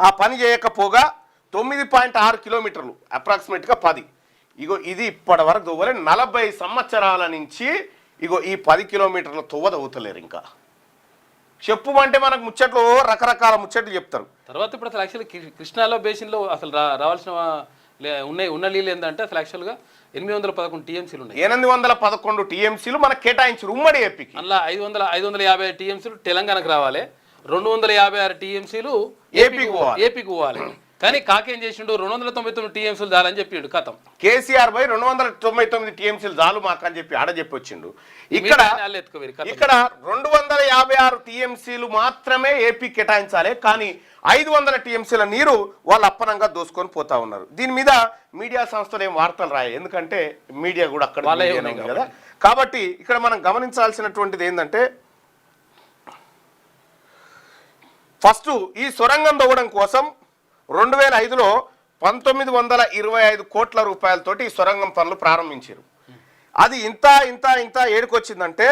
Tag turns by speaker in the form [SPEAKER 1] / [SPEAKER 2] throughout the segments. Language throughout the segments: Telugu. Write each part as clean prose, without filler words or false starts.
[SPEAKER 1] ఆ పని చేయకపోగా 9.6 కిలోమీటర్లు అప్రాక్సిమేట్గా 10. ఇగో ఇది ఇప్పటి వరకు తవ్వలే. 40 సంవత్సరాల నుంచి ఇగో ఈ 10 కిలోమీటర్ల తవ్వ తవ్వుతలేరు. ఇంకా చెప్పుమంటే మనకు ముచ్చట్లు రకరకాల ముచ్చట్లు చెప్తారు.
[SPEAKER 2] తర్వాత ఇప్పుడు అసలు యాక్చువల్లీ కృష్ణాలో బేసిన్లో అసలు రావాల్సిన ఉన్న నీళ్ళు ఏంటంటే అసలు యాక్చువల్గా 811 టీఎంసీలు ఉన్నాయి.
[SPEAKER 1] 811 టీఎంసీలు మనకు కేటాయించారు ఉమ్మడి ఏపీకి.
[SPEAKER 2] అలా 550 టీఎంసీలు తెలంగాణకు రావాలి, 256 టీఎంసీలు ఏపీకి పోవాలి. కానీ కాకేం చేసిండు 299 టీఎంసీలు చాలని చెప్పిండు. కథం
[SPEAKER 1] కేసీఆర్ 299 టీఎంసీలు చాలు మాకు అని చెప్పి ఆడ చెప్పి వచ్చిండు. ఇక్కడ 256 టీఎంసీలు మాత్రమే ఏపీ కేటాయించాలి, కానీ 500 టీఎంసీల నీరు వాళ్ళు అప్పనంగా దోసుకొని పోతా ఉన్నారు. దీని మీద మీడియా సంస్థలు ఏం వార్తలు రాయాయి, ఎందుకంటే మీడియా కూడా అక్కడ కదా. కాబట్టి ఇక్కడ మనం గమనించాల్సినటువంటిది ఏంటంటే, ఫస్ట్ ఈ సొరంగం తవ్వడం కోసం 2005లో 1925 కోట్ల రూపాయలతోటి ఈ సొరంగం పనులు ప్రారంభించారు. అది ఇంత ఏడుకొచ్చిందంటే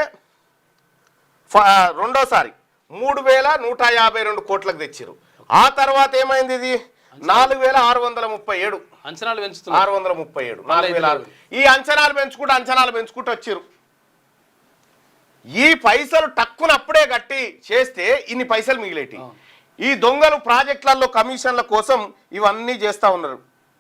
[SPEAKER 1] రెండోసారి 3152 కోట్లకు తెచ్చారు. ఆ తర్వాత ఏమైంది, ఇది 4637
[SPEAKER 2] అంచనాలు పెంచుతున్నారు.
[SPEAKER 1] 637 ఈ అంచనాలు పెంచుకుంటూ వచ్చారు. ఈ పైసలు టక్కున అప్పుడే కట్టి చేస్తే ఇన్ని పైసలు మిగిలేటి. ఈ దొంగలు ప్రాజెక్టులలో కమిషన్ల కోసం ఇవన్నీ చేస్తూ ఉన్నారు.